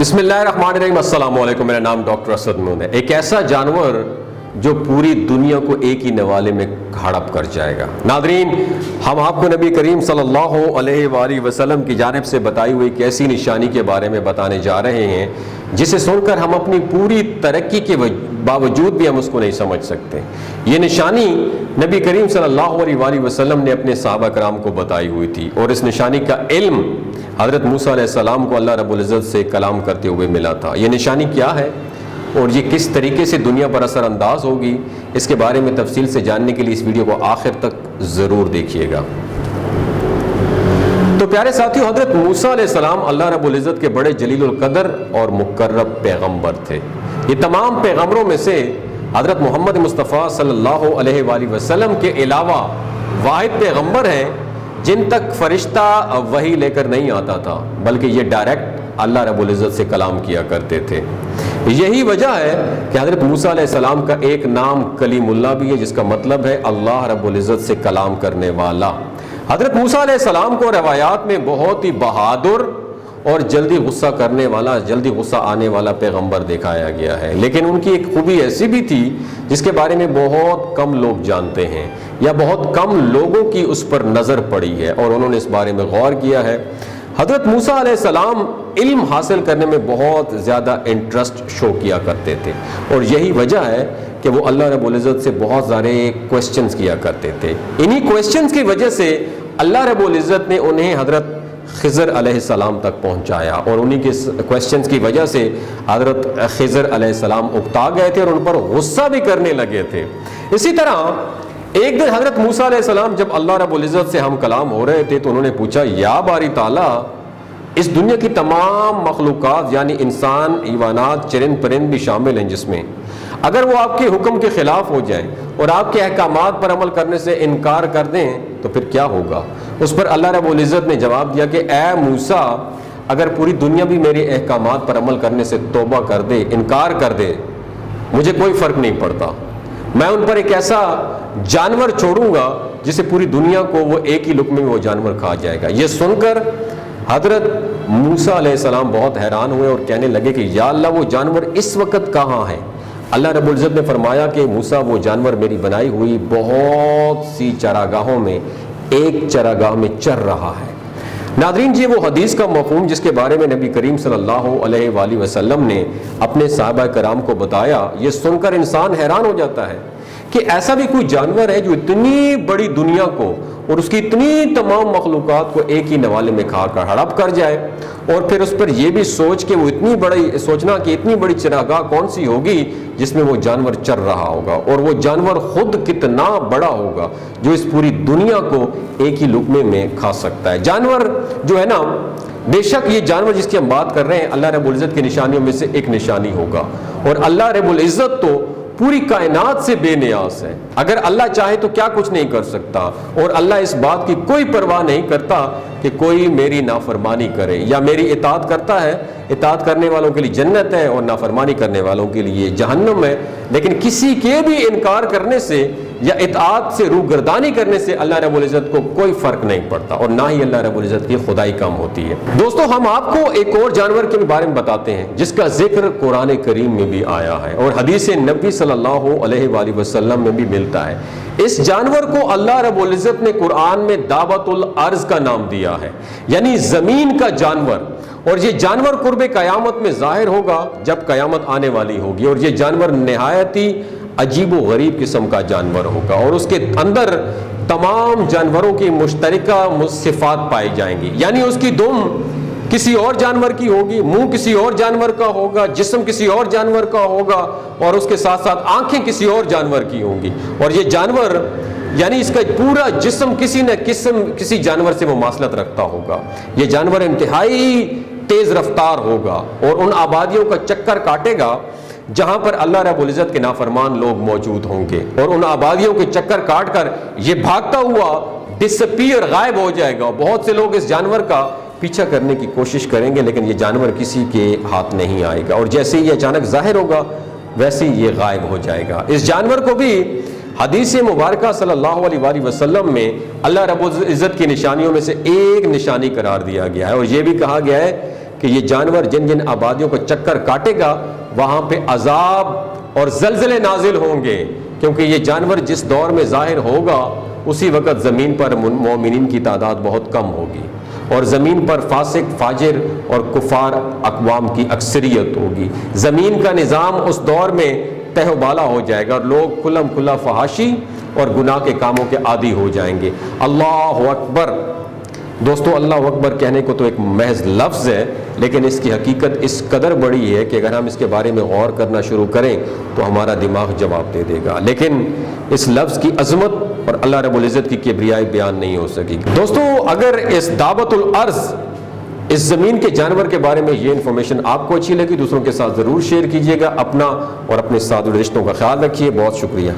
بسم اللہ الرحمن الرحیم۔ السلام علیکم، میرا نام ڈاکٹر اسد محمود ہے۔ ایک ایسا جانور جو پوری دنیا کو ایک ہی نوالے میں ہڑپ کر جائے گا۔ ناظرین، ہم آپ کو نبی کریم صلی اللہ علیہ وآلہ وسلم کی جانب سے بتائی ہوئی ایک ایسی نشانی کے بارے میں بتانے جا رہے ہیں جسے سن کر ہم اپنی پوری ترقی کے باوجود بھی ہم اس کو نہیں سمجھ سکتے۔ یہ نشانی نبی کریم صلی اللہ علیہ وآلہ وسلم نے اپنے صحابہ کرام کو بتائی ہوئی تھی، اور اس نشانی کا علم حضرت موسیٰ علیہ السلام کو اللہ رب العزت سے کلام کرتے ہوئے ملا تھا۔ یہ نشانی کیا ہے اور یہ کس طریقے سے دنیا پر اثر انداز ہوگی، اس کے بارے میں تفصیل سے جاننے کے لیے اس ویڈیو کو آخر تک ضرور دیکھیے گا۔ تو پیارے ساتھیو، حضرت موسیٰ علیہ السلام اللہ رب العزت کے بڑے جلیل القدر اور مقرب پیغمبر تھے۔ یہ تمام پیغمبروں میں سے حضرت محمد مصطفیٰ صلی اللہ علیہ وآلہ وسلم کے علاوہ واحد پیغمبر ہیں جن تک فرشتہ وحی لے کر نہیں آتا تھا، بلکہ یہ ڈائریکٹ اللہ رب العزت سے کلام کیا کرتے تھے۔ یہی وجہ ہے کہ حضرت موسیٰ علیہ السلام کا ایک نام کلیم اللہ بھی ہے، جس کا مطلب ہے اللہ رب العزت سے کلام کرنے والا۔ حضرت موسیٰ علیہ السلام کو روایات میں بہت ہی بہادر اور جلدی غصہ کرنے والا، جلدی غصہ آنے والا پیغمبر دکھایا گیا ہے، لیکن ان کی ایک خوبی ایسی بھی تھی جس کے بارے میں بہت کم لوگ جانتے ہیں، یا بہت کم لوگوں کی اس پر نظر پڑی ہے اور انہوں نے اس بارے میں غور کیا ہے۔ حضرت موسیٰ علیہ السلام علم حاصل کرنے میں بہت زیادہ انٹرسٹ شو کیا کرتے تھے، اور یہی وجہ ہے کہ وہ اللہ رب العزت سے بہت سارے کویسچنز کیا کرتے تھے۔ انہی کویسچنز کی وجہ سے اللہ رب العزت نے انہیں حضرت خضر علیہ السلام تک پہنچایا، اور انہی کے کویسچنز کی وجہ سے حضرت خضر علیہ السلام اکتا گئے تھے اور ان پر غصہ بھی کرنے لگے تھے۔ اسی طرح ایک دن حضرت موسیٰ علیہ السلام جب اللہ رب العزت سے ہم کلام ہو رہے تھے تو انہوں نے پوچھا، یا باری تعالیٰ، اس دنیا کی تمام مخلوقات یعنی انسان، حیوانات، چرند پرند بھی شامل ہیں، جس میں اگر وہ آپ کے حکم کے خلاف ہو جائیں اور آپ کے احکامات پر عمل کرنے سے انکار کر دیں تو پھر کیا ہوگا؟ اس پر اللہ رب العزت نے جواب دیا کہ اے موسیٰ، اگر پوری دنیا بھی میرے احکامات پر عمل کرنے سے توبہ کر دے، انکار کر دے، مجھے کوئی فرق نہیں پڑتا۔ میں ان پر ایک ایسا جانور چھوڑوں گا جسے پوری دنیا کو وہ ایک ہی لقمے میں وہ جانور کھا جائے گا۔ یہ سن کر حضرت موسیٰ علیہ السلام بہت حیران ہوئے اور کہنے لگے کہ یا اللہ، وہ جانور اس وقت کہاں ہے؟ اللہ رب العزت نے فرمایا کہ موسیٰ، وہ جانور میری بنائی ہوئی بہت سی چراگاہوں میں ایک چراگاہ میں چر رہا ہے۔ ناظرین، یہ وہ حدیث کا مفہوم جس کے بارے میں نبی کریم صلی اللہ علیہ وآلہ وسلم نے اپنے صحابہ کرام کو بتایا، یہ سن کر انسان حیران ہو جاتا ہے کہ ایسا بھی کوئی جانور ہے جو اتنی بڑی دنیا کو اور اس کی اتنی تمام مخلوقات کو ایک ہی نوالے میں کھا کر ہڑپ کر جائے، اور پھر اس پر یہ بھی سوچ کہ وہ سوچنا کہ اتنی بڑی چراگاہ کون سی ہوگی جس میں وہ جانور چر رہا ہوگا، اور وہ جانور خود کتنا بڑا ہوگا جو اس پوری دنیا کو ایک ہی لقمے میں کھا سکتا ہے۔ جانور جو ہے نا، بے شک یہ جانور جس کی ہم بات کر رہے ہیں اللہ رب العزت کی نشانیوں میں سے ایک نشانی ہوگا، اور اللہ رب العزت تو پوری کائنات سے بے نیاز ہے۔ اگر اللہ چاہے تو کیا کچھ نہیں کر سکتا، اور اللہ اس بات کی کوئی پرواہ نہیں کرتا کہ کوئی میری نافرمانی کرے یا میری اطاعت کرتا ہے۔ اطاعت کرنے والوں کے لیے جنت ہے اور نافرمانی کرنے والوں کے لیے جہنم ہے، لیکن کسی کے بھی انکار کرنے سے یا اطاعت سے روگردانی کرنے سے اللہ رب العزت کو کوئی فرق نہیں پڑتا، اور نہ ہی اللہ رب العزت کی خدائی کم ہوتی ہے۔ دوستو، ہم آپ کو ایک اور جانور کے بارے میں بتاتے ہیں جس کا ذکر قرآن کریم میں بھی آیا ہے اور حدیث نبی صلی اللہ علیہ وآلہ وسلم میں بھی ملتا ہے۔ اس جانور کو اللہ رب العزت نے قرآن میں دابۃ الارض کا نام دیا ہے، یعنی زمین کا جانور، اور یہ جانور قرب قیامت میں ظاہر ہوگا جب قیامت آنے والی ہوگی، اور یہ جانور نہایت ہی عجیب و غریب قسم کا جانور ہوگا، اور اس کے اندر تمام جانوروں کی مشترکہ صفات پائی جائیں گی، یعنی اس کی دم کسی اور جانور کی ہوگی، منہ کسی اور جانور کا ہوگا، جسم کسی اور جانور کا ہوگا، اور اس کے ساتھ ساتھ آنکھیں کسی اور جانور کی ہوں گی، اور یہ جانور یعنی اس کا پورا جسم کسی جانور سے مماثلت رکھتا ہوگا۔ یہ جانور انتہائی تیز رفتار ہوگا اور ان آبادیوں کا چکر کاٹے گا جہاں پر اللہ رب العزت کے نافرمان لوگ موجود ہوں گے، اور ان آبادیوں کے چکر کاٹ کر یہ بھاگتا ہوا ڈسپیئر، غائب ہو جائے گا۔ بہت سے لوگ اس جانور کا پیچھا کرنے کی کوشش کریں گے، لیکن یہ جانور کسی کے ہاتھ نہیں آئے گا، اور جیسے ہی یہ اچانک ظاہر ہوگا ویسے ہی یہ غائب ہو جائے گا۔ اس جانور کو بھی حدیث مبارکہ صلی اللہ علیہ وآلہ وسلم میں اللہ رب العزت کی نشانیوں میں سے ایک نشانی قرار دیا گیا ہے، اور یہ بھی کہا گیا ہے کہ یہ جانور جن جن آبادیوں کو چکر کاٹے گا وہاں پہ عذاب اور زلزلے نازل ہوں گے، کیونکہ یہ جانور جس دور میں ظاہر ہوگا اسی وقت زمین پر مومنین کی تعداد بہت کم ہوگی، اور زمین پر فاسق، فاجر اور کفار اقوام کی اکثریت ہوگی۔ زمین کا نظام اس دور میں تہ و بالا ہو جائے گا اور لوگ کھلم کھلا فحاشی اور گناہ کے کاموں کے عادی ہو جائیں گے۔ اللہ اکبر! دوستو، اللہ اکبر کہنے کو تو ایک محض لفظ ہے، لیکن اس کی حقیقت اس قدر بڑی ہے کہ اگر ہم اس کے بارے میں غور کرنا شروع کریں تو ہمارا دماغ جواب دے دے گا، لیکن اس لفظ کی عظمت اور اللہ رب العزت کی کبریائی بیان نہیں ہو سکے گی۔ دوستو، اگر اس دعوت الارض، اس زمین کے جانور کے بارے میں یہ انفارمیشن آپ کو اچھی لگی، دوسروں کے ساتھ ضرور شیئر کیجئے گا۔ اپنا اور اپنے ساتھ رشتوں کا خیال رکھیے۔ بہت شکریہ۔